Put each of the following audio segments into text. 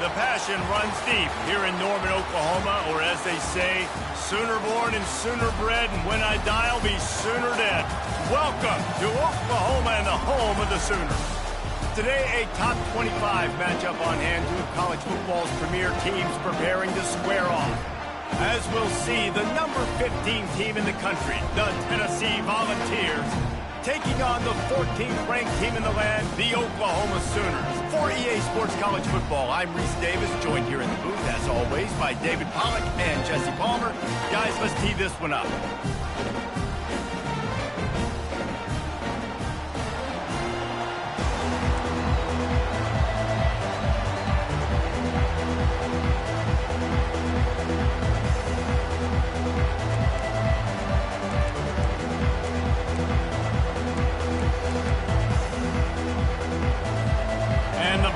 The passion runs deep here in Norman, Oklahoma, or as they say, sooner born and sooner bred, and when I die, I'll be sooner dead. Welcome to Oklahoma and the home of the Sooners. Today, a top 25 matchup on hand, two of college football's premier teams preparing to square off. As we'll see, the number 15 team in the country, the Tennessee Volunteers, taking on the 14th ranked team in the land, the Oklahoma Sooners. For EA Sports College Football, I'm Reese Davis, joined here in the booth, as always, by David Pollack and Jesse Palmer. Guys, let's tee this one up.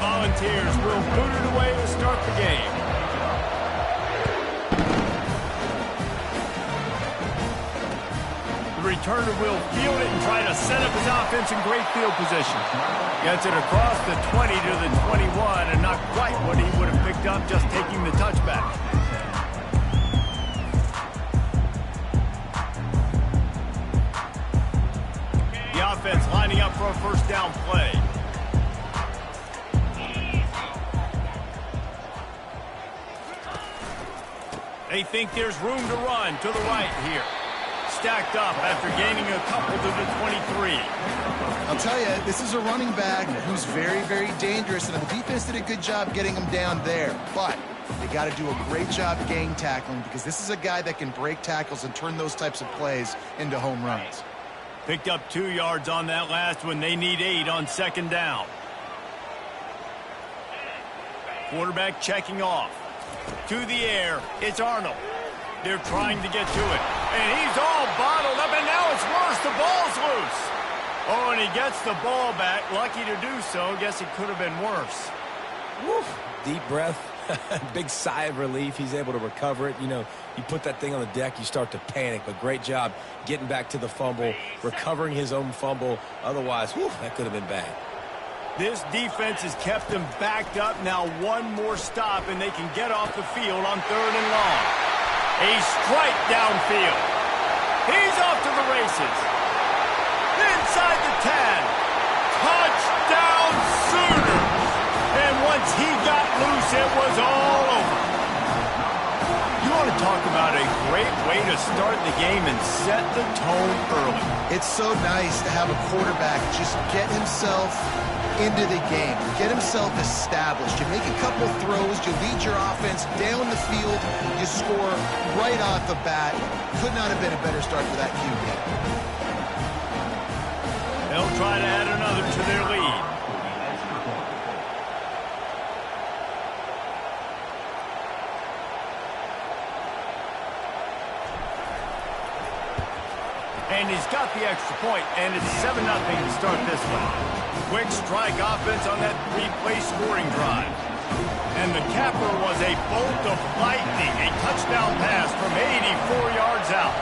Volunteers will boot it away to start the game. The returner will field it and try to set up his offense in great field position. Gets it across the 20 to the 21, and not quite what he would have picked up just taking the touchback. The offense lining up for a first down play. They think there's room to run to the right here. Stacked up after gaining a couple to the 23. I'll tell you, this is a running back who's very, very dangerous, and the defense did a good job getting him down there. But they got to do a great job gang tackling, because this is a guy that can break tackles and turn those types of plays into home runs. Picked up 2 yards on that last one. They need 8 on second down. Quarterback checking off. To the air, it's Arnold. They're trying to get to it. And he's all bottled up, and now it's worse. The ball's loose. Oh, and he gets the ball back. Lucky to do so. Guess it could have been worse. Woo. Deep breath. Big sigh of relief. He's able to recover it. You know, you put that thing on the deck, you start to panic. But great job getting back to the fumble, recovering his own fumble. Otherwise, whew, that could have been bad. This defense has kept them backed up. Now one more stop, and they can get off the field on 3rd and long. A strike downfield. He's off to the races. Inside the 10. Touchdown Sooners. And once he got loose, it was all over. You want to talk about a great way to start the game and set the tone early. It's so nice to have a quarterback just get himself into the game, get himself established. You make a couple throws, you lead your offense down the field, you score right off the bat. Could not have been a better start for that QB. They'll try to add another to their lead. And he's got the extra point, and it's 7-0 to start this one. Quick strike offense on that 3-play scoring drive. And the capper was a bolt of lightning, a touchdown pass from 84 yards out.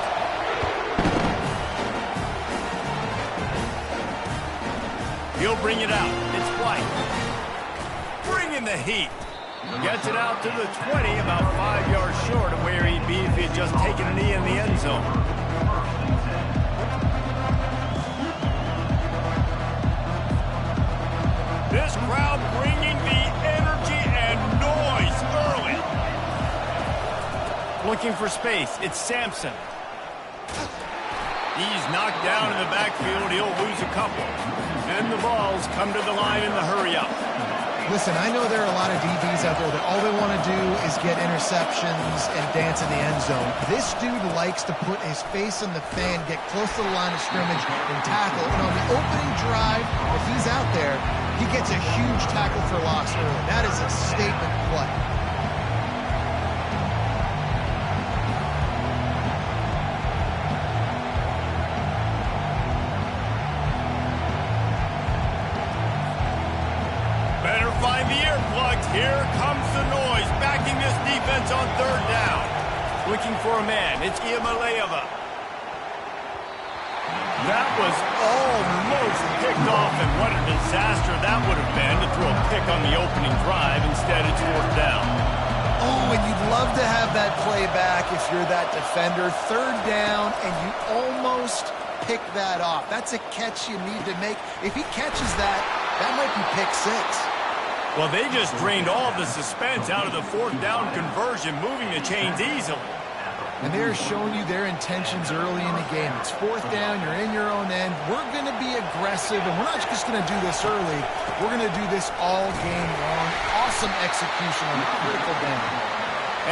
He'll bring it out. It's White. Bringing the heat. Gets it out to the 20, about 5 yards short of where he'd be if he had just taken a knee in the end zone. This crowd bringing the energy and noise early. Looking for space. It's Sampson. He's knocked down in the backfield. He'll lose a couple. And the balls come to the line in the hurry-up. Listen, I know there are a lot of DBs out there that all they want to do is get interceptions and dance in the end zone. This dude likes to put his face in the fan, get close to the line of scrimmage, and tackle. And on the opening drive, if he's out there, he gets a huge tackle for loss early. That is a statement play. Better find the earplugs. Here comes the noise, backing this defense on 3rd down. Looking for a man. It's Iamaleava. That was almost picked off and what a disaster that would have been to throw a pick on the opening drive. Instead, it's fourth down. Oh, and you'd love to have that play back if you're that defender. Third down, and you almost pick that off. That's a catch you need to make. If he catches that, that might be pick six. Well, they just drained all the suspense out of the fourth down conversion, moving the chains easily. And they're showing you their intentions early in the game. It's fourth down, you're in your own end. We're going to be aggressive, and we're not just going to do this early. We're going to do this all game long. Awesome execution on a critical down.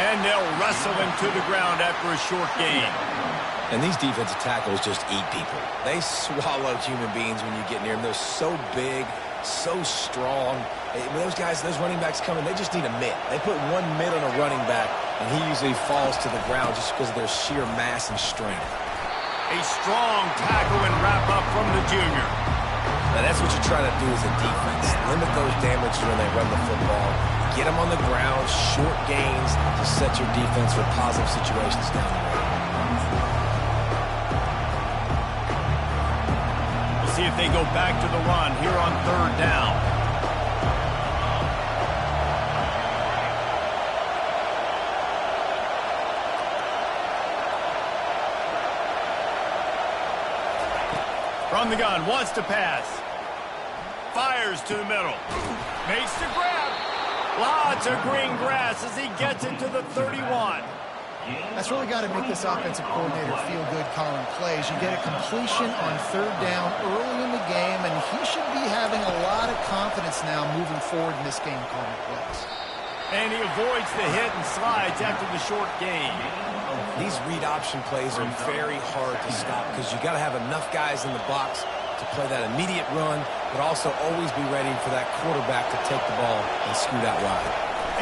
And they'll wrestle him to the ground after a short gain. And these defensive tackles just eat people. They swallow human beings when you get near them. They're so big, so strong. When those guys, those running backs come in, they just need a mitt. They put one mitt on a running back, and he usually falls to the ground just because of their sheer mass and strength. A strong tackle and wrap-up from the junior. Now, that's what you're trying to do as a defense. Limit those damages when they run the football. Get them on the ground, short gains to set your defense for positive situations down the road. We'll see if they go back to the run here on third down. From the gun, wants to pass. Fires to the middle. Makes the grab. Lots of green grass as he gets it to the 31. That's really got to make this offensive coordinator feel good calling plays. You get a completion on third down early in the game, and he should be having a lot of confidence now moving forward in this game calling plays. And he avoids the hit and slides after the short gain. These read option plays are very hard to stop because you got to have enough guys in the box to play that immediate run, but also always be ready for that quarterback to take the ball and scoot out wide.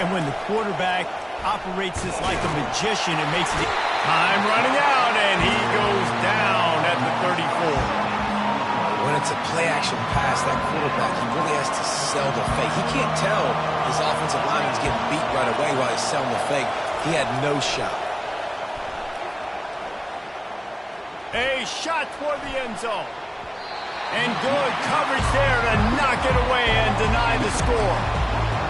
And when the quarterback operates this like a magician, it makes it time running out, and he goes down at the 34. When it's a play-action pass, that quarterback, he really has to sell the fake. He can't tell his offensive lineman's getting beat right away while he's selling the fake. He had no shot. A shot toward the end zone. And good coverage there to knock it away and deny the score.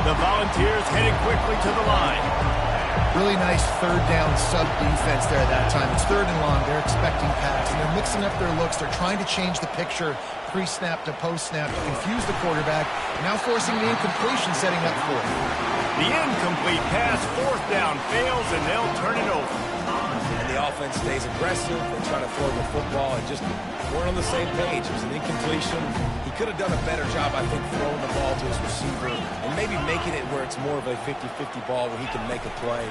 The Volunteers headed quickly to the line. Really nice third down sub defense there that time. It's third and long. They're expecting pass, and they're mixing up their looks. They're trying to change the picture pre-snap to post-snap to confuse the quarterback, now forcing the incompletion, setting up for it. The incomplete pass, fourth down, fails, and they'll turn it over. And the offense stays aggressive. They try to throw the football and just weren't on the same page. It was an incompletion. He could have done a better job, I think, throwing the ball to his receiver and maybe making it where it's more of a 50-50 ball where he can make a play.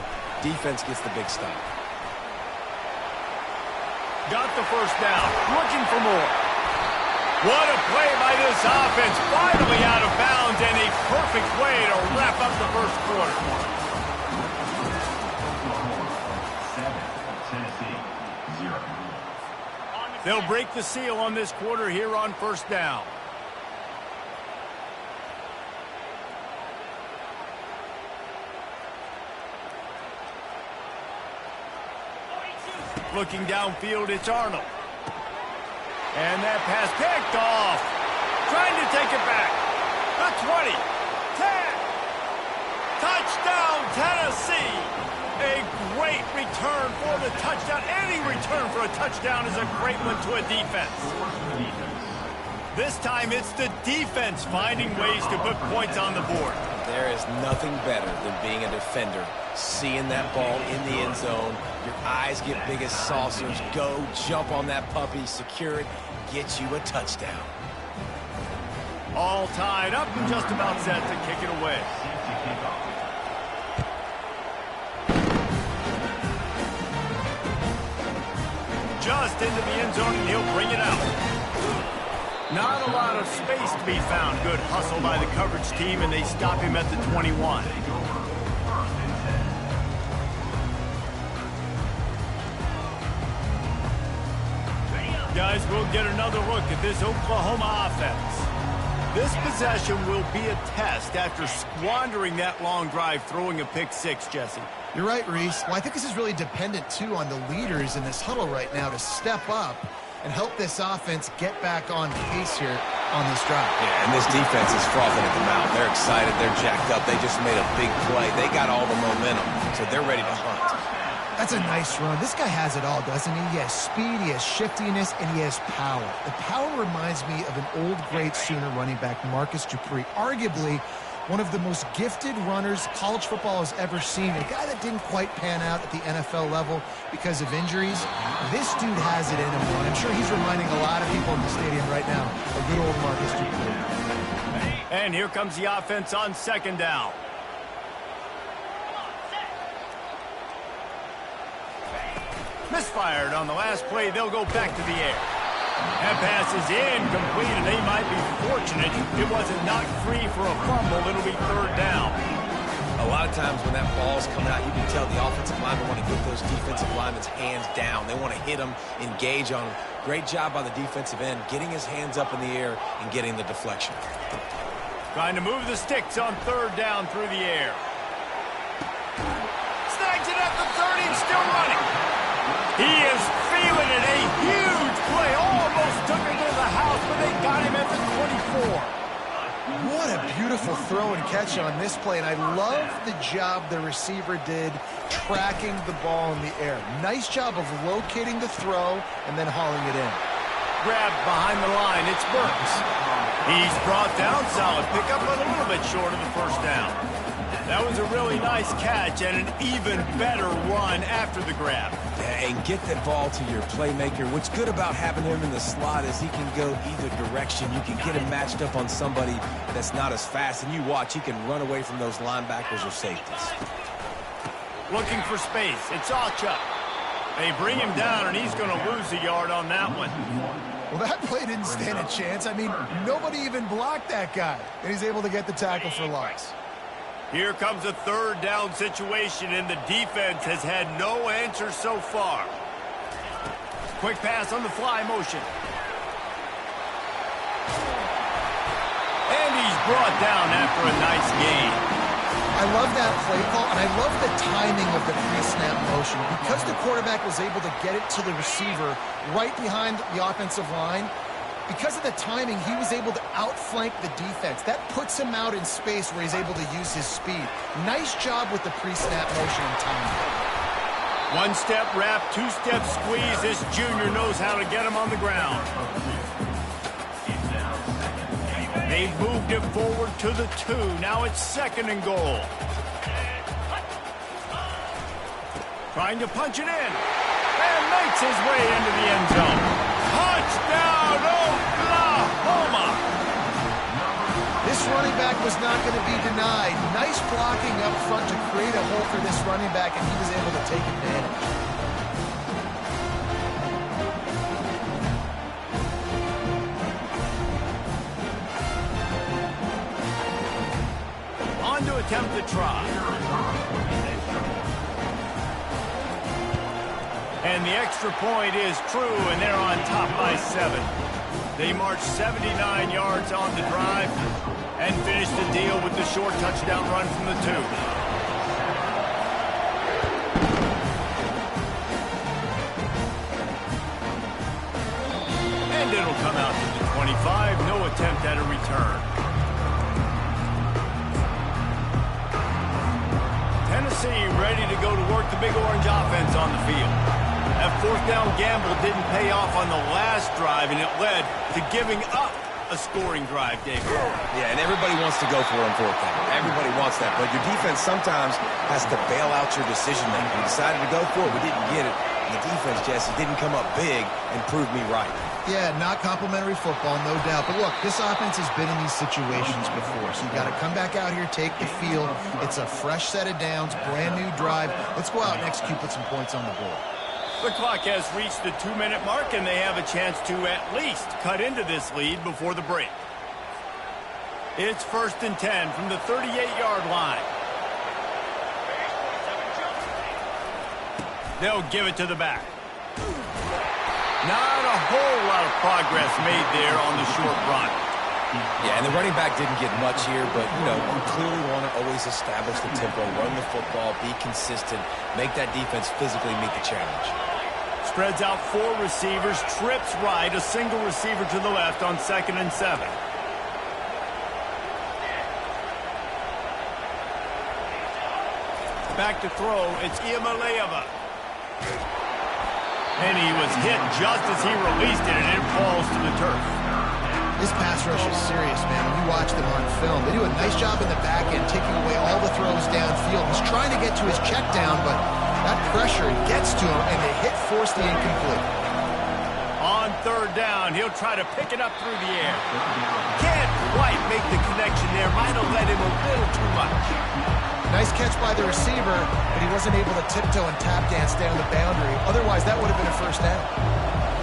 Defense gets the big stop. Got the first down, looking for more. What a play by this offense, finally out of bounds, and a perfect way to wrap up the first quarter. They'll break the seal on this quarter here on first down. Looking downfield, it's Arnold. And that pass picked off. Trying to take it back. The 20. 10. Touchdown, Tennessee. A great return for the touchdown. Any return for a touchdown is a great one to a defense. This time it's the defense finding ways to put points on the board. There is nothing better than being a defender, seeing that ball in the end zone. Your eyes get big as saucers. Go, jump on that puppy, secure it, get you a touchdown. All tied up and just about set to kick it away. Just into the end zone, and he'll bring it out. Not a lot of space to be found. Good hustle by the coverage team, and they stop him at the 21. Guys, we'll get another look at this Oklahoma offense. This possession will be a test after squandering that long drive, throwing a pick six, Jesse. You're right, Reese. Well, I think this is really dependent, too, on the leaders in this huddle right now to step up and help this offense get back on pace here. on this drive. Yeah, and this defense is frothing at the mouth. They're excited. They're jacked up. They just made a big play. They got all the momentum, so they're ready to hunt. That's a nice run. This guy has it all, doesn't he? He has speed, he has shiftiness, and he has power. The power reminds me of an old, great Sooner running back, Marcus Dupree, arguably one of the most gifted runners college football has ever seen. A guy that didn't quite pan out at the NFL level because of injuries. This dude has it in him, and I'm sure he's reminding a lot of people in the stadium right now of good old Marcus Dupree. And here comes the offense on second down. Misfired on the last play. They'll go back to the air. That pass is incomplete, and they might be fortunate it wasn't knocked free for a fumble. It'll be third down. A lot of times when that ball's coming out, you can tell the offensive linemen want to get those defensive linemen's hands down. They want to hit them, engage on them. Great job by the defensive end, getting his hands up in the air and getting the deflection. Trying to move the sticks on third down through the air. Snags it at the 30 and still running. He is feeling it. A huge play. Almost took him to the house, but they got him at the 24. What a beautiful throw and catch on this play, and I love the job the receiver did tracking the ball in the air. Nice job of locating the throw and then hauling it in. Grabbed behind the line. It's Burks. He's brought down. Solid pickup, but a little bit short of the first down. That was a really nice catch and an even better run after the grab. Yeah, and get that ball to your playmaker. What's good about having him in the slot is he can go either direction. You can get him matched up on somebody that's not as fast, and you watch, he can run away from those linebackers or safeties. Looking for space. It's Ncaa. They bring him down, and he's going to lose a yard on that one. Well, that play didn't stand a chance. I mean, nobody even blocked that guy, and he's able to get the tackle for loss. Here comes a third down situation, and the defense has had no answer so far. Quick pass on the fly motion. And he's brought down after a nice gain. I love that play call, and I love the timing of the pre-snap motion. Because the quarterback was able to get it to the receiver right behind the offensive line, because of the timing, he was able to outflank the defense. That puts him out in space where he's able to use his speed. Nice job with the pre-snap motion and timing. One-step wrap, two-step squeeze. This junior knows how to get him on the ground. They've moved it forward to the 2. Now it's second and goal. Trying to punch it in. And makes his way into the end zone. Touchdown, Oklahoma! This running back was not going to be denied. Nice blocking up front to create a hole for this running back, and he was able to take advantage. On to attempt the try. And the extra point is true, and they're on top by 7. They marched 79 yards on the drive and finished the deal with the short touchdown run from the 2. And it'll come out to the 25. No attempt at a return. Tennessee ready to go to work the Big Orange offense on the field. That fourth down gamble didn't pay off on the last drive, and it led to giving up a scoring drive, David. Yeah, and everybody wants to go for it on fourth down. Everybody wants that, but your defense sometimes has to bail out your decision making. We decided to go for it. We didn't get it. The defense, Jesse, didn't come up big and prove me right. Yeah, not complimentary football, no doubt. But look, this offense has been in these situations before, so you got to come back out here, take the field. It's a fresh set of downs, brand new drive. Let's go out and execute, put some points on the board. The clock has reached the 2-minute mark, and they have a chance to at least cut into this lead before the break. It's 1st and 10 from the 38-yard line. They'll give it to the back. Not a whole lot of progress made there on the short run. Yeah, and the running back didn't get much here, but, you know, you clearly want to always establish the tempo, run the football, be consistent, make that defense physically meet the challenge. Spreads out 4 receivers, trips right, a single receiver to the left on 2nd and 7. Back to throw, it's Ncaa. And he was hit just as he released it, and it falls to the turf. This pass rush is serious, man. When you watch them on film, they do a nice job in the back end, taking away all the throws downfield. He's trying to get to his check down, but that pressure gets to him, and the hit forced the incomplete. On 3rd down, he'll try to pick it up through the air. Can't quite make the connection there. Might have let him a little too much. Nice catch by the receiver, but he wasn't able to tiptoe and tap dance down the boundary. Otherwise, that would have been a first down.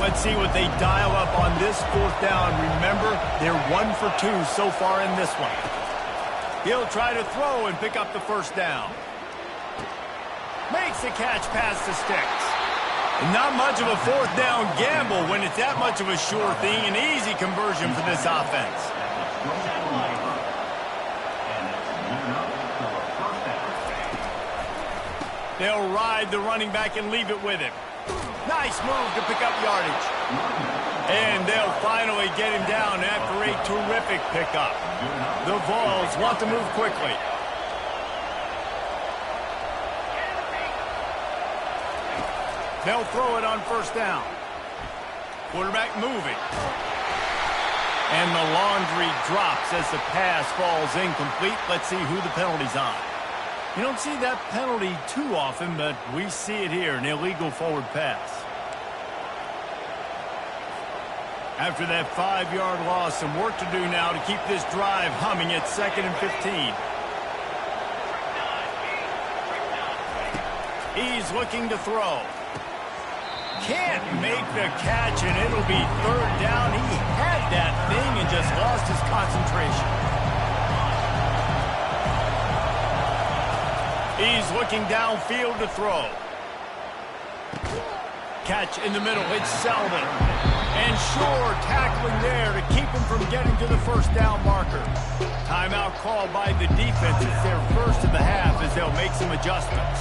Let's see what they dial up on this 4th down. Remember, they're 1 for 2 so far in this one. He'll try to throw and pick up the first down. Makes the catch past the sticks. Not much of a 4th down gamble when it's that much of a sure thing. An easy conversion for this offense. They'll ride the running back and leave it with him. Nice move to pick up yardage. And they'll finally get him down after a terrific pickup. The Vols want to move quickly. They'll throw it on 1st down. Quarterback moving. And the laundry drops as the pass falls incomplete. Let's see who the penalty's on. You don't see that penalty too often, but we see it here, an illegal forward pass. After that 5-yard loss, some work to do now to keep this drive humming at 2nd and 15. He's looking to throw. Can't make the catch, and it'll be 3rd down. He had that thing and just lost his concentration. He's looking downfield to throw. Catch in the middle. It's Selden. And Shore tackling there to keep him from getting to the 1st down marker. Timeout called by the defense. It's their first of the half as they'll make some adjustments.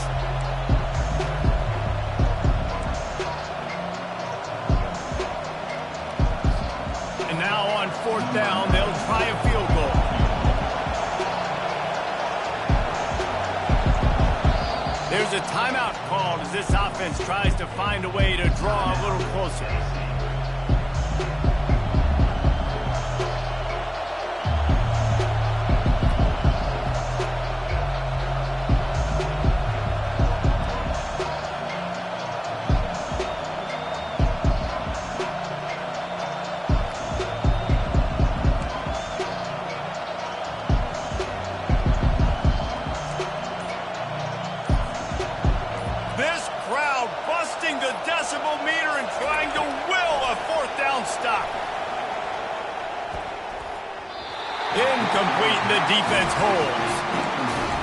And now on 4th down, they'll try a field goal. There's a timeout called as this offense tries to find a way to draw a little closer. Incomplete, the defense holds.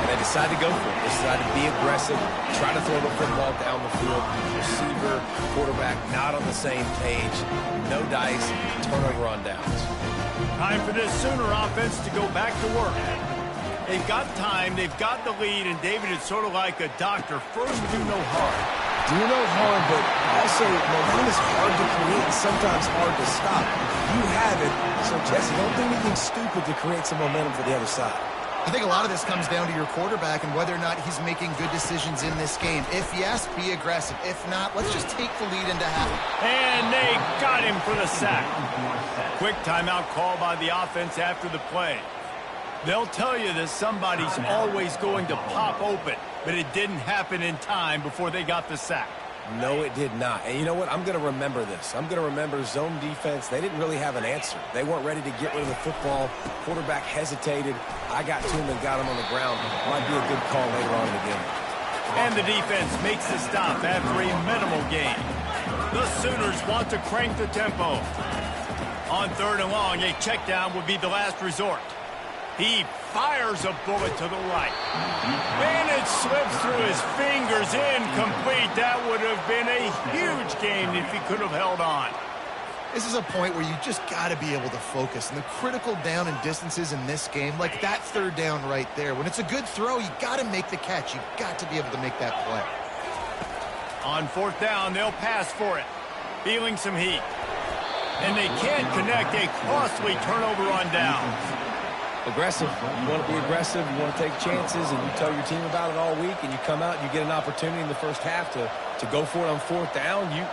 And they decide to go for it. They decide to be aggressive, try to throw the football down the field. Receiver, quarterback, not on the same page. No dice, turnover on downs. Time for this Sooner offense to go back to work. They've got time, they've got the lead, and David, it's sort of like a doctor. First, do no harm. Do no harm, but also momentum is hard to create and sometimes hard to stop. You have it, so Jesse, don't do anything stupid to create some momentum for the other side. I think a lot of this comes down to your quarterback and whether or not he's making good decisions in this game. If yes, be aggressive. If not, let's just take the lead into half. And they got him for the sack. Quick timeout call by the offense after the play. They'll tell you that somebody's always going to pop open, but it didn't happen in time before they got the sack. No, it did not. And you know what? I'm going to remember this. I'm going to remember zone defense. They didn't really have an answer. They weren't ready to get rid of the football. Quarterback hesitated. I got to him and got him on the ground. Might be a good call later on in the game. And the defense makes the stop after a minimal gain. The Sooners want to crank the tempo. On 3rd and long, a check down would be the last resort. He fires a bullet to the right. And it slips through his fingers, incomplete. That would have been a huge game if he could have held on. This is a point where you just got to be able to focus. And the critical down and distances in this game, like that 3rd down right there. When it's a good throw, you got to make the catch. You got to be able to make that play. On fourth down, they'll pass for it. Feeling some heat. And they can't connect a costly turnover on downs. Aggressive. You want to be aggressive. You want to take chances, and you tell your team about it all week, and you come out and you get an opportunity in the first half to go for it on fourth down. You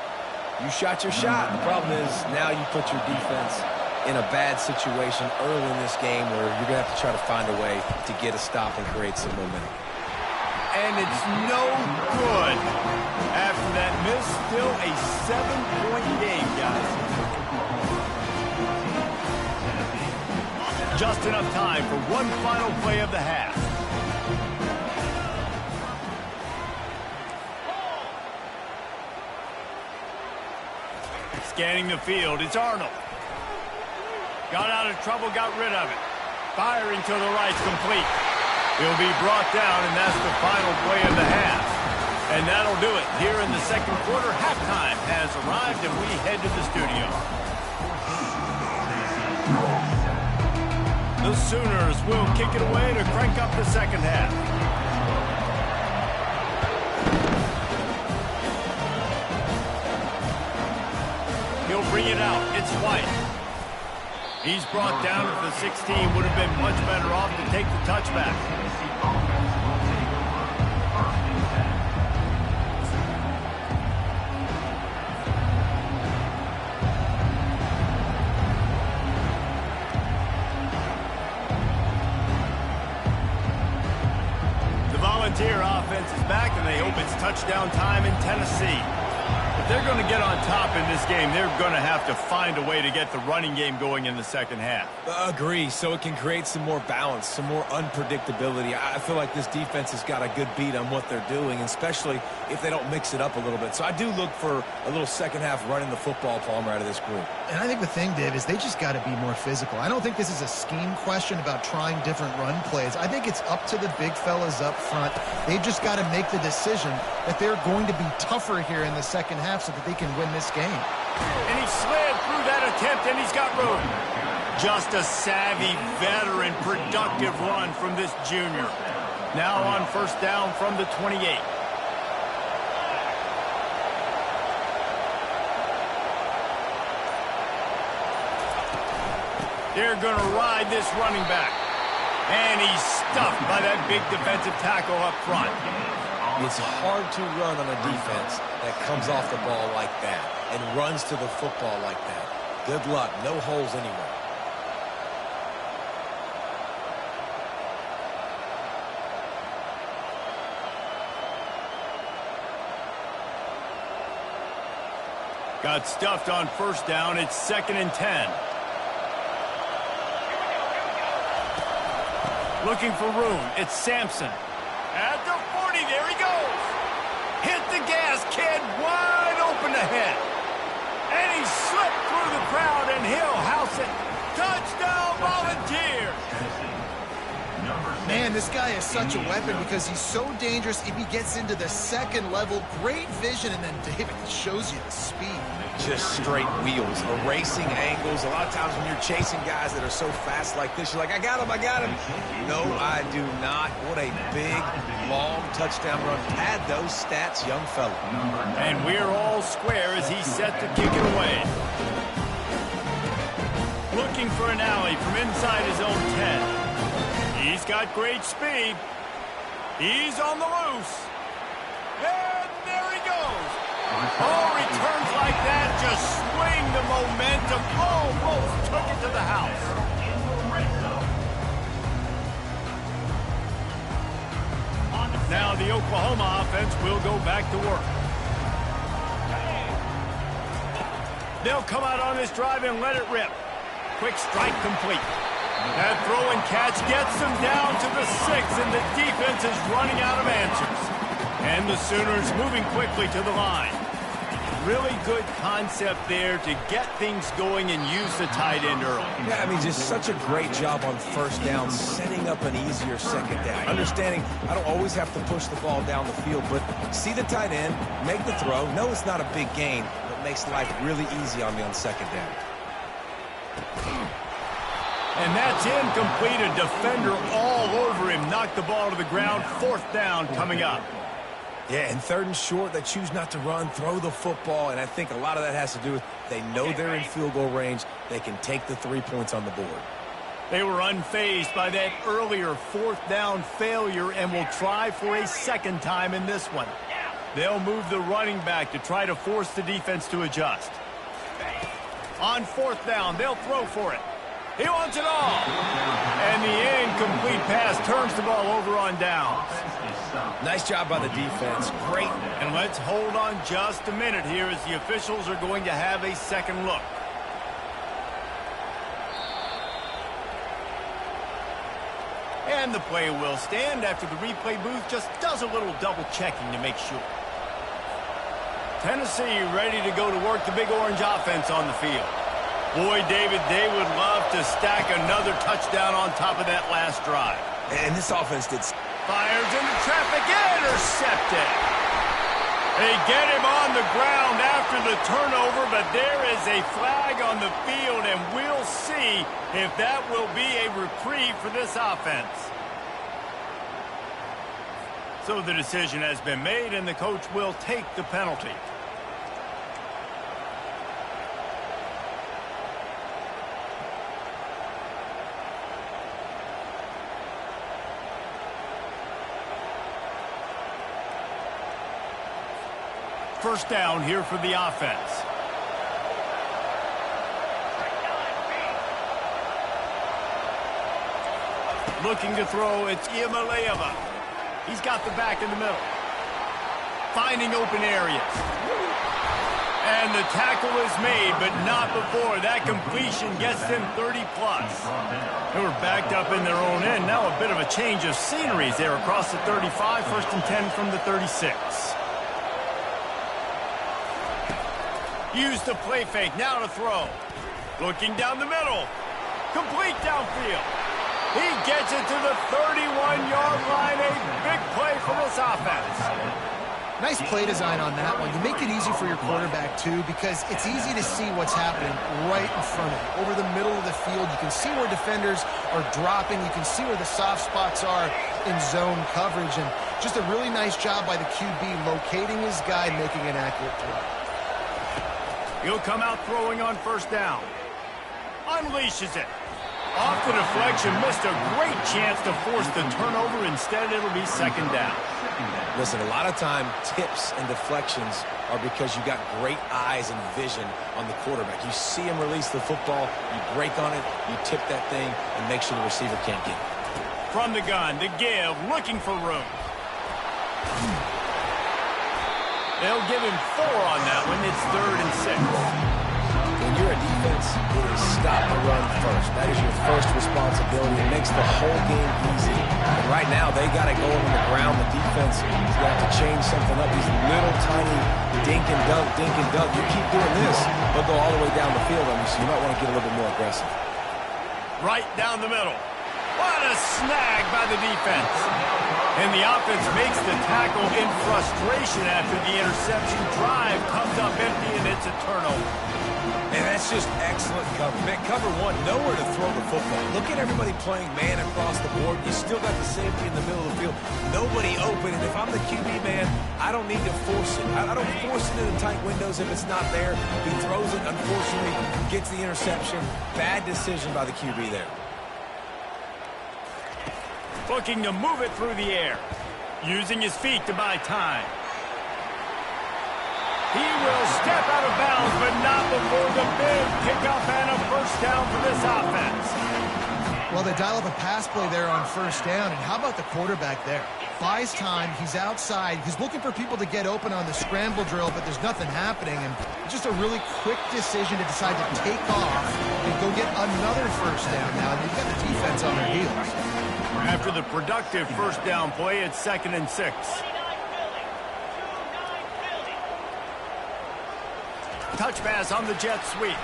shot your shot. The problem is now you put your defense in a bad situation early in this game where you're going to have to try to find a way to get a stop and create some momentum. And it's no good. After that miss, still a 7-point game, guys. Just enough time for one final play of the half. Scanning the field, it's Arnold. Got out of trouble, got rid of it. Firing to the right's complete. He'll be brought down, and that's the final play of the half. And that'll do it. Here in the second quarter, halftime has arrived, and we head to the studio. The Sooners will kick it away to crank up the second half. He'll bring it out. It's White. He's brought down at the 16. Would have been much better off to take the touchback. The Volunteer offense is back, and they hope it's touchdown time in Tennessee. If they're going to get on top in this game, they're going to have to find a way to get the running game going in the second half. Agree, so it can create some more balance, some more unpredictability. I feel like this defense has got a good beat on what they're doing, especially if they don't mix it up a little bit. So I do look for a little second half running the football, Palmer, out of this group. And I think the thing, Dave, is they just got to be more physical. I don't think this is a scheme question about trying different run plays. I think it's up to the big fellas up front. They've just got to make the decision that they're going to be tougher here in the second half so that they can win this game. And he slid through that attempt, and he's got room. Just a savvy, veteran, productive run from this junior. Now on first down from the 28. They're going to ride this running back. And he's stuffed by that big defensive tackle up front. It's hard to run on a defense that comes off the ball like that and runs to the football like that. Good luck. No holes anywhere. Got stuffed on first down. It's 2nd and 10. Looking for room. It's Sampson. At the 40, there he goes. Hit the gas, kid. Wide open ahead. And he slipped through the crowd, and he'll house it. Touchdown, Volunteers. Man, this guy is such a weapon because he's so dangerous if he gets into the second level. Great vision, and then David shows you the speed. Just straight wheels, erasing angles. A lot of times when you're chasing guys that are so fast like this, you're like, I got him, I got him. No, I do not. What a big, long touchdown run. Pad those stats, young fella. And we're all square as he's set to kick it away. Looking for an alley from inside his own 10. He's got great speed. He's on the loose. And there he goes. Oh, returns like that just swing the momentum. Almost took it to the house. Now the Oklahoma offense will go back to work. They'll come out on this drive and let it rip. Quick strike complete. That throw and catch gets them down to the 6, and the defense is running out of answers. And the Sooners moving quickly to the line. Really good concept there to get things going and use the tight end early. Yeah, I mean, just such a great job on first down, setting up an easier second down. Understanding I don't always have to push the ball down the field, but see the tight end, make the throw. No, it's not a big gain, but makes life really easy on me on second down. And that's incomplete. A defender all over him. Knocked the ball to the ground. Fourth down coming up. Yeah, and 3rd and short, they choose not to run, throw the football, and I think a lot of that has to do with they know they're in field goal range. They can take the 3 points on the board. They were unfazed by that earlier 4th down failure and will try for a 2nd time in this one. They'll move the running back to try to force the defense to adjust. On 4th down, they'll throw for it. He wants it all. And the incomplete pass turns the ball over on downs. Nice job by the defense. Great. And let's hold on just a minute here as the officials are going to have a 2nd look. And the play will stand after the replay booth just does a little double checking to make sure. Tennessee ready to go to work the Big Orange offense on the field. Boy, David, they would love to stack another touchdown on top of that last drive. And this offense did. Fires into traffic, intercepted. They get him on the ground after the turnover, but there is a flag on the field, and we'll see if that will be a reprieve for this offense. So the decision has been made, and the coach will take the penalty. First down here for the offense. Looking to throw, it's Iamaleava. He's got the back in the middle. Finding open areas. And the tackle is made, but not before. That completion gets them 30-plus. They were backed up in their own end. Now a bit of a change of sceneries there across the 35. 1st and 10 from the 36. Use the play fake, now to throw. Looking down the middle. Complete downfield. He gets it to the 31-yard line. A big play for this offense. Nice play design on that one. You make it easy for your quarterback, too, because it's easy to see what's happening right in front of you. Over the middle of the field, you can see where defenders are dropping. You can see where the soft spots are in zone coverage. And just a really nice job by the QB locating his guy, making an accurate throw. He'll come out throwing on 1st down. Unleashes it. Off the deflection, missed a great chance to force the turnover. Instead, it'll be 2nd down. Listen, a lot of time, tips and deflections are because you got great eyes and vision on the quarterback. You see him release the football, you break on it, you tip that thing, and make sure the receiver can't get it. From the gun, to give, looking for room. They'll give him 4 on that one. It's 3rd and 6. When you're a defense, it is stop the run first. That is your first responsibility. It makes the whole game easy. And right now, they got it going on the ground. The defense is going to have to change something up. These little tiny dink and dunk, dink and dunk. You keep doing this, they'll go all the way down the field on you, so you might want to get a little bit more aggressive. Right down the middle. What a snag by the defense. And the offense makes the tackle in frustration after the interception. Drive comes up empty, and it's a turnover. And that's just excellent cover. Man, cover one, nowhere to throw the football. Look at everybody playing man across the board. You still got the safety in the middle of the field. Nobody open. And if I'm the QB, man, I don't need to force it. I don't force it in the tight windows if it's not there. He throws it, unfortunately, gets the interception. Bad decision by the QB there. Looking to move it through the air. Using his feet to buy time. He will step out of bounds, but not before the big pickup and a 1st down for this offense. Well, they dial up a pass play there on 1st down, and how about the quarterback there? Buys time, he's outside, he's looking for people to get open on the scramble drill, but there's nothing happening, and just a really quick decision to decide to take off and go get another 1st down now. You've got the defense on their heels. After the productive 1st down play, it's 2nd and 6. Touch pass on the jet sweep.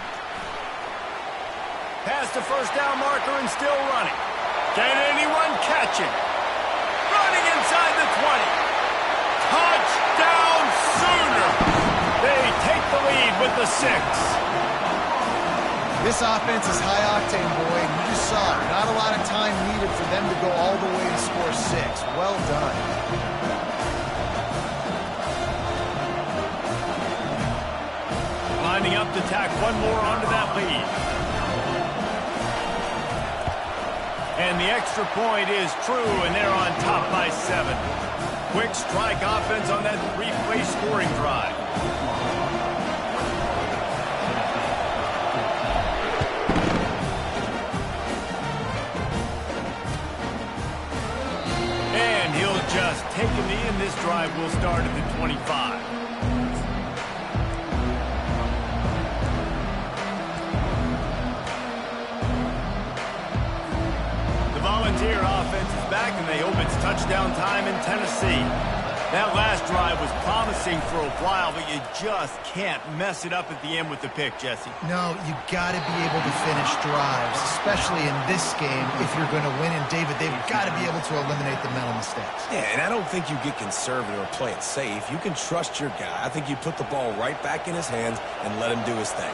Past the 1st down marker and still running. Can anyone catch him? Running inside the 20. Touchdown Sooner! They take the lead with the 6. This offense is high octane, boy. You just saw it. Not a lot of time needed for them to go all the way to score 6. Well done. hope to tack one more onto that lead. And the extra point is true, and they're on top by 7. Quick strike offense on that 3-play scoring drive. And he'll just take a knee, and this drive will start at the 25. Volunteer offense is back, and they hope it's touchdown time in Tennessee. That last drive was promising for a while, but you just can't mess it up at the end with the pick, Jesse. No, you got to be able to finish drives, especially in this game if you're going to win. And, David, they've got to be able to eliminate the mental mistakes. Yeah, and I don't think you get conservative or play it safe. You can trust your guy. I think you put the ball right back in his hands and let him do his thing.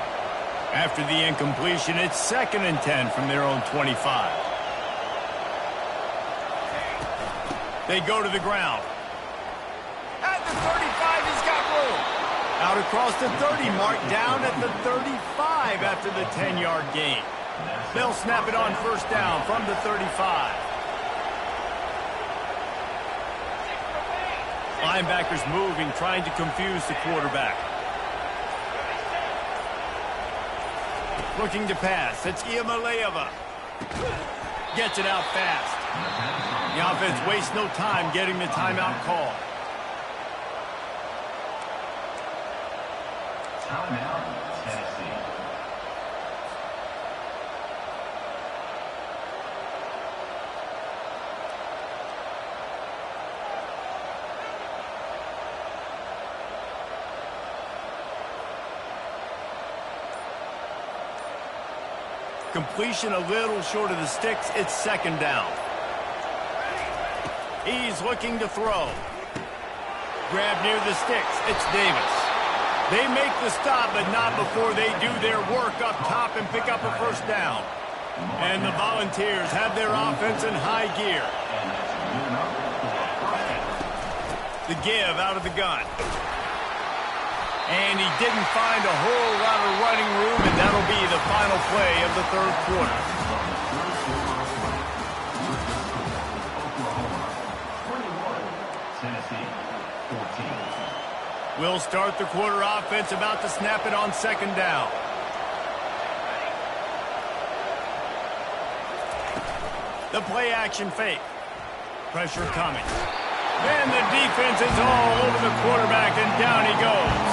After the incompletion, it's 2nd and 10 from their own 25. They go to the ground. At the 35, he's got room. Out across the 30, mark down at the 35 after the 10-yard gain. They'll snap it on first down from the 35. Linebackers moving, trying to confuse the quarterback. Looking to pass. It's Iamaleava. Gets it out fast. The offense wastes no time getting the timeout call. Timeout, Tennessee. Completion a little short of the sticks. It's 2nd down. He's looking to throw. Grab near the sticks. It's Davis. They make the stop, but not before they do their work up top and pick up a first down. And the Volunteers have their offense in high gear. The give out of the gun. And he didn't find a whole lot of running room, and that'll be the final play of the 3rd quarter. We'll start the quarter offense, about to snap it on 2nd down. The play action fake. Pressure coming. And the defense is all over the quarterback, and down he goes.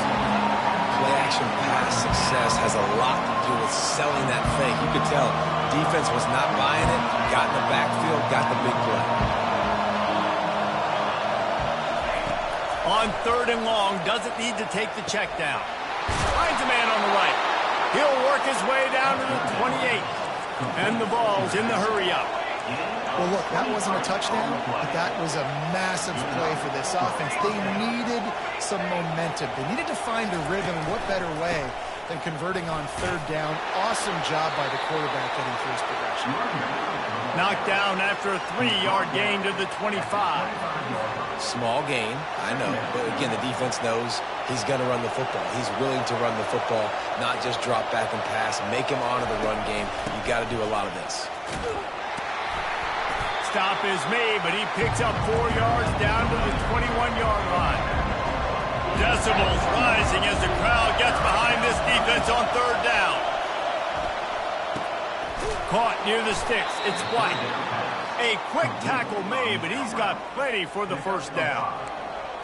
Play action pass success has a lot to do with selling that fake. You could tell defense was not buying it, got in the backfield, got the big play. On 3rd and long, doesn't need to take the check down. Finds a man on the right. He'll work his way down to the 28. And the ball's in the hurry-up. Well, look, that wasn't a touchdown, but that was a massive play for this offense. They needed some momentum. They needed to find a rhythm. What better way than converting on 3rd down? Awesome job by the quarterback getting through his progression. Knocked down after a 3-yard gain to the 25. Small gain, I know, but again, the defense knows he's going to run the football. He's willing to run the football, not just drop back and pass, make him honor the run game. You got to do a lot of this. Stop is made, but he picks up 4 yards down to the 21-yard line. Decibels rising as the crowd gets behind this defense on 3rd down. Caught near the sticks. It's White. A quick tackle made, but he's got plenty for the first down.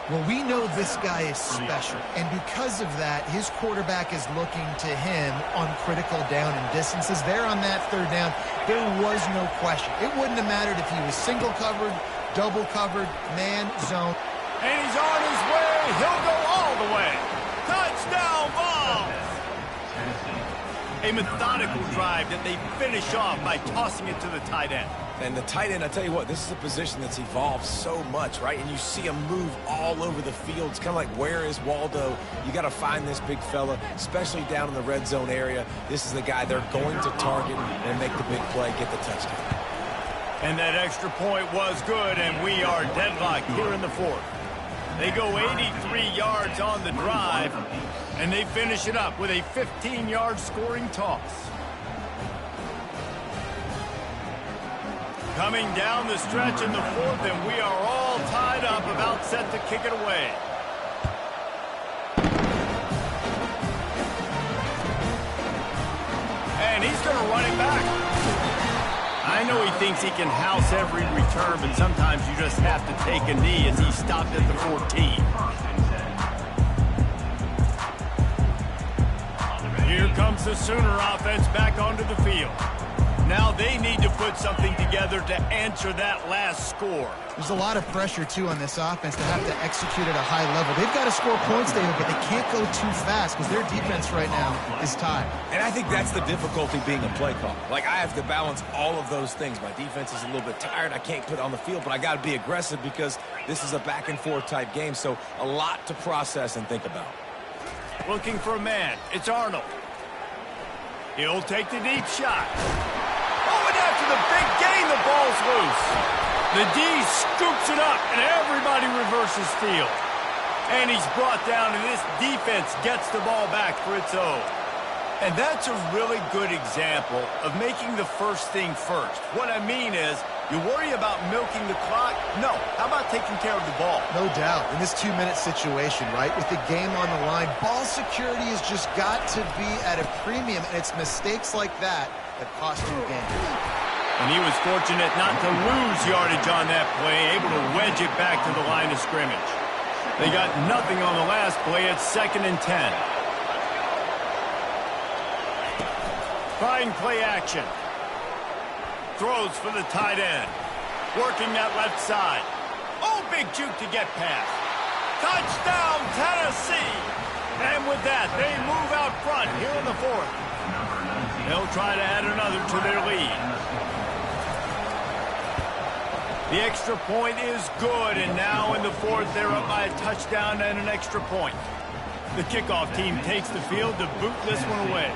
Well, we know this guy is special, and because of that, his quarterback is looking to him on critical down and distances. There on that 3rd down, there was no question. It wouldn't have mattered if he was single covered, double covered, man, zone. And he's on his way. He'll go all the way. Touchdown ball. A methodical drive that they finish off by tossing it to the tight end. And the tight end, I tell you what, this is a position that's evolved so much, right? And you see him move all over the field. It's kind of like, where is Waldo? You got to find this big fella, especially down in the red zone area. This is the guy they're going to target and make the big play, get the touchdown. And that extra point was good, and we are deadlocked here in the 4th. They go 83 yards on the drive, And they finish it up with a 15-yard scoring toss. Coming down the stretch in the fourth, and we are all tied up, about set to kick it away. And he's going to run it back. I know he thinks he can house every return, but sometimes you just have to take a knee as he stopped at the 14. Here comes the Sooner offense back onto the field. Now they need to put something together to answer that last score. There's a lot of pressure, too, on this offense to have to execute at a high level. They've got to score points, David, but they can't go too fast because their defense right now is tied. And I think that's the difficulty being a play caller. Like, I have to balance all of those things. My defense is a little bit tired. I can't put it on the field, but I got to be aggressive because this is a back-and-forth type game, so a lot to process and think about. Looking for a man. It's Arnold. He'll take the deep shot. Oh, and after the big gain, the ball's loose. The D scoops it up, and everybody reverses field. And he's brought down, and this defense gets the ball back for its own. And that's a really good example of making the first thing first. What I mean is, you worry about milking the clock? No. How about taking care of the ball? No doubt. In this 2-minute situation, right, with the game on the line, ball security has just got to be at a premium, and it's mistakes like that that cost you games. And he was fortunate not to lose yardage on that play, able to wedge it back to the line of scrimmage. They got nothing on the last play. It's 2nd and 10. Trying play action. Throws for the tight end. Working that left side. Oh, big juke to get past. Touchdown, Tennessee! And with that, they move out front here in the fourth. They'll try to add another to their lead. The extra point is good, and now in the fourth, they're up by a touchdown and an extra point. The kickoff team takes the field to boot this one away.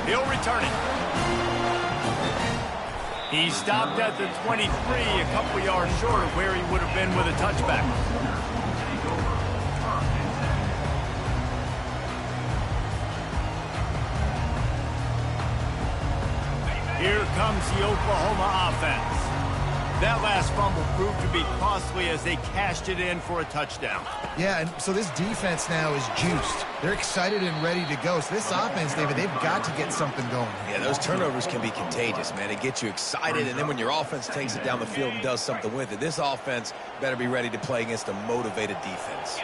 He'll return it. He stopped at the 23, a couple yards short of where he would have been with a touchback. Here comes the Oklahoma offense. That last fumble proved to be costly as they cashed it in for a touchdown. Yeah, and so this defense now is juiced. They're excited and ready to go. So this offense, David, they've got to get something going. Yeah, those turnovers can be contagious, man. It gets you excited, and then when your offense takes it down the field and does something with it, this offense better be ready to play against a motivated defense.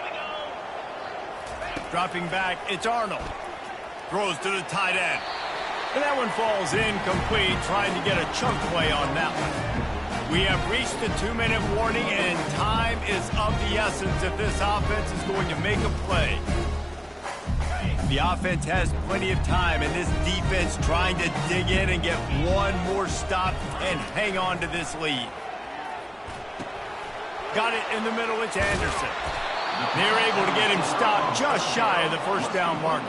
Dropping back, it's Arnold. Throws to the tight end. And that one falls incomplete, trying to get a chunk play on that one. We have reached the 2-minute warning, and time is of the essence if this offense is going to make a play. The offense has plenty of time, and this defense trying to dig in and get one more stop and hang on to this lead. Got it in the middle, it's Anderson. They're able to get him stopped just shy of the first down marker.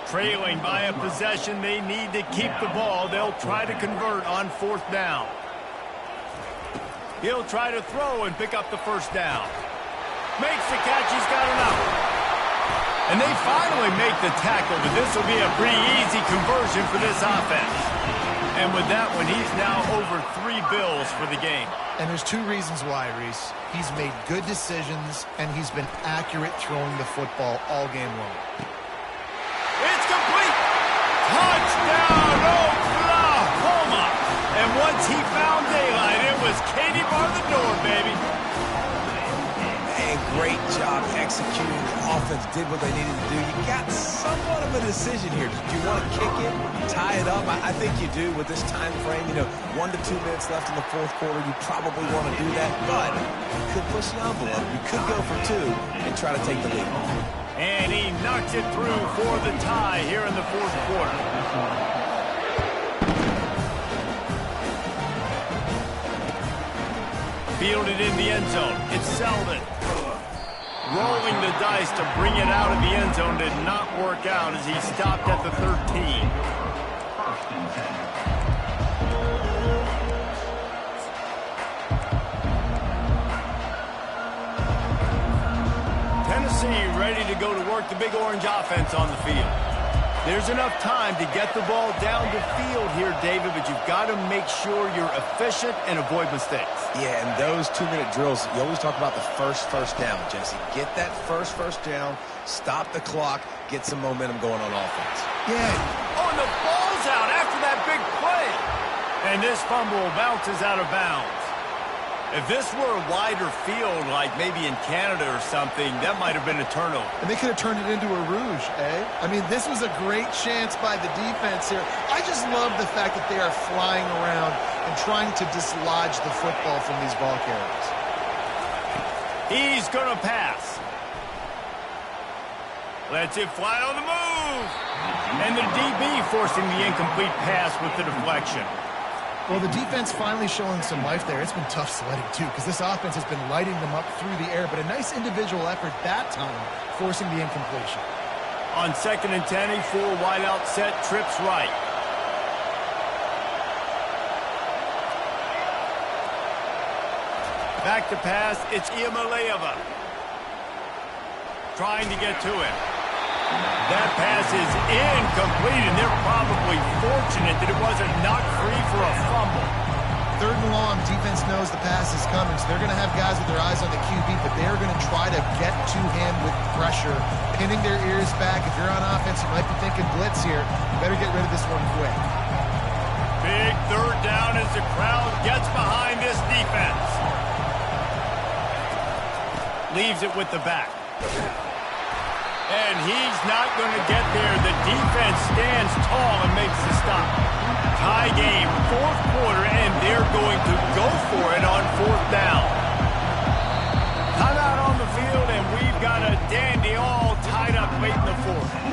Trailing by a possession, they need to keep the ball. They'll try to convert on 4th down. He'll try to throw and pick up the first down. Makes the catch, he's got enough. And they finally make the tackle, but this will be a pretty easy conversion for this offense. And with that one, he's now over 3 bills for the game. And there's 2 reasons why, Reese. He's made good decisions, and he's been accurate throwing the football all game long. It's complete! Touchdown, Oklahoma! And once he found daylight, it was Katie bar the door, baby. Man, great job executing. The offense did what they needed to do. You got somewhat of a decision here. Do you want to kick it, tie it up? I think you do with this time frame. 1 to 2 minutes left in the fourth quarter. You probably want to do that, but you could push the envelope. You could go for 2 and try to take the lead. And he knocks it through for the tie here in the fourth quarter. Fielded in the end zone. It's Selden. Rolling the dice to bring it out of the end zone did not work out as he stopped at the 13. Tennessee ready to go to work the big orange offense on the field. There's enough time to get the ball down the field here, David, but you've got to make sure you're efficient and avoid mistakes. Yeah, and those 2-minute drills, you always talk about the first down, Jesse. Get that first down, stop the clock, get some momentum going on offense. Yeah. Oh, and the ball's out after that big play. And this fumble bounces out of bounds. If this were a wider field, like maybe in Canada or something, that might have been a turnover. And they could have turned it into a rouge, eh? I mean, this was a great chance by the defense here. I just love the fact that they are flying around and trying to dislodge the football from these ball carriers. He's going to pass. Lets it fly on the move. And the DB forcing the incomplete pass with the deflection. Well, the defense finally showing some life there. It's been tough sledding, too, because this offense has been lighting them up through the air, but a nice individual effort that time, forcing the incompletion. On 2nd and 10, a full wideout set, trips right. Back to pass, it's Iamaleava. Trying to get to him. That pass is incomplete, and they're probably fortunate that it wasn't knocked free for a fumble. 3rd and long, defense knows the pass is coming, so they're going to have guys with their eyes on the QB, but they're going to try to get to him with pressure, pinning their ears back. If you're on offense, you might be thinking blitz here. You better get rid of this one quick. Big 3rd down as the crowd gets behind this defense. Leaves it with the back. And he's not going to get there. The defense stands tall and makes the stop. Tie game, 4th quarter, and they're going to go for it on 4th down. Timeout on the field, and we've got a dandy all tied up late in the 4th.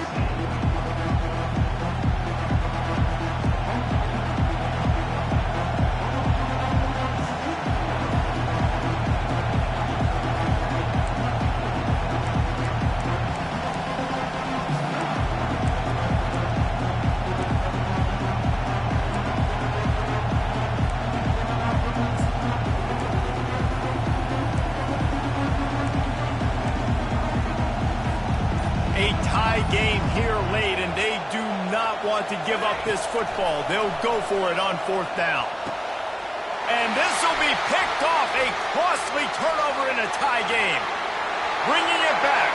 Game here late, and they do not want to give up this football. They'll go for it on 4th down. And this will be picked off. A costly turnover in a tie game. Bringing it back.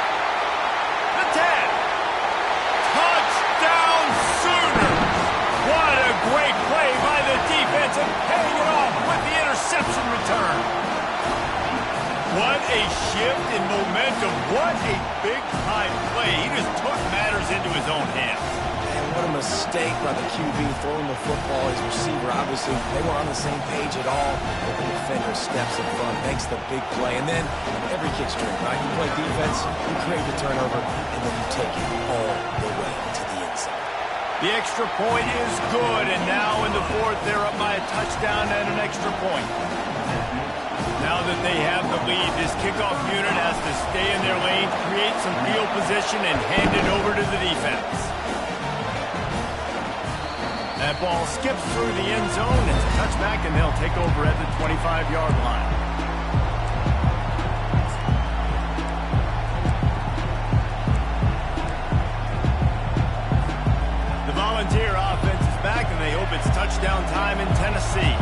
The 10. Touchdown Sooners. What a great play by the defense, and paying it off with the interception return. What a shift in momentum. What a big-time play. He just took matters into his own hands. And what a mistake by the QB throwing the football. His receiver, obviously, they weren't on the same page at all. But the defender steps in front, makes the big play. And then every kid's dream, right? You play defense, you create the turnover, and then you take it all the way to the inside. The extra point is good, and now in the 4th, they're up by a touchdown and an extra point. Now that they have the lead, this kickoff unit has to stay in their lane, create some field position, and hand it over to the defense. That ball skips through the end zone. It's a touchback, and they'll take over at the 25-yard line. The Volunteer offense is back, and they hope it's touchdown time in Tennessee.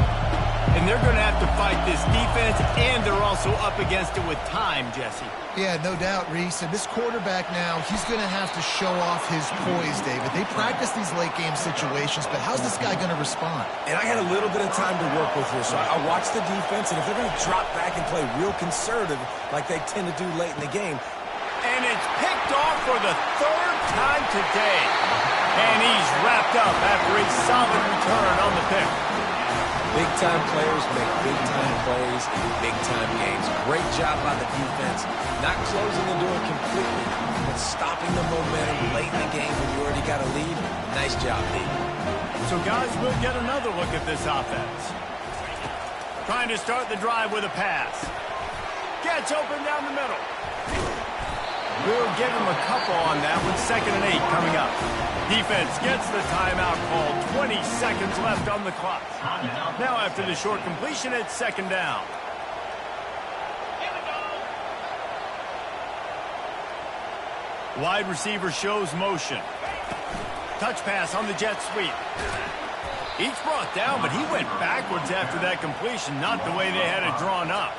And they're going to have to fight this defense, and they're also up against it with time, Jesse. Yeah, no doubt, Reese. And this quarterback now, he's going to have to show off his poise, David. They practice these late-game situations, but how's this guy going to respond? And I had a little bit of time to work with here, so I watched the defense, and if they're going to drop back and play real conservative like they tend to do late in the game. And it's picked off for the 3rd time today. And he's wrapped up after a solid return on the pick. Big-time players make big-time plays in big-time games. Great job by the defense. Not closing the door completely, but stopping the momentum late in the game when you already got a lead. Nice job, D. So, guys, we'll get another look at this offense. Trying to start the drive with a pass. Gets open down the middle. We'll give him a couple on that with 2nd and 8 coming up. Defense gets the timeout called. 20 seconds left on the clock. Now after the short completion, it's 2nd down. Wide receiver shows motion. Touch pass on the jet sweep. Each brought down, but he went backwards after that completion, not the way they had it drawn up.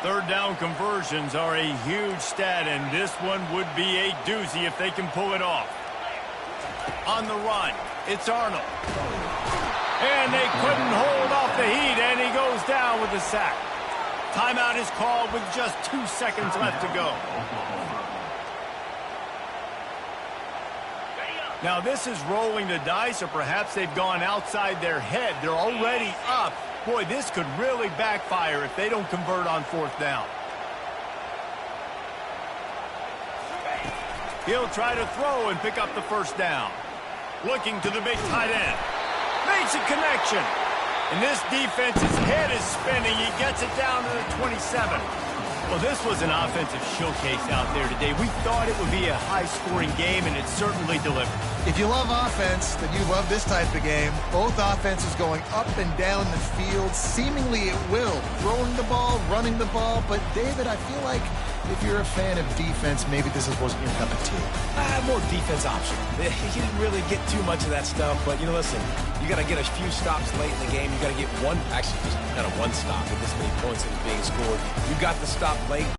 Third down conversions are a huge stat, and this one would be a doozy if they can pull it off. On the run, it's Arnold. And they couldn't hold off the heat, and he goes down with a sack. Timeout is called with just 2 seconds left to go. Now this is rolling the dice, or perhaps they've gone outside their head. They're already up. Boy, this could really backfire if they don't convert on fourth down. He'll try to throw and pick up the first down. Looking to the big tight end. Makes a connection. And this defense's head is spinning. He gets it down to the 27. Well, this was an offensive showcase out there today. We thought it would be a high-scoring game, and it certainly delivered. If you love offense, then you love this type of game. Both offenses going up and down the field, seemingly at will. Throwing the ball, running the ball. But, David, I feel like if you're a fan of defense, maybe this wasn't your cup of tea. More defense option. He didn't really get too much of that stuff, but, listen, you got to get a few stops late in the game. You got to get one, actually, just kind of one stop with this many points that was being scored. You got the stop late.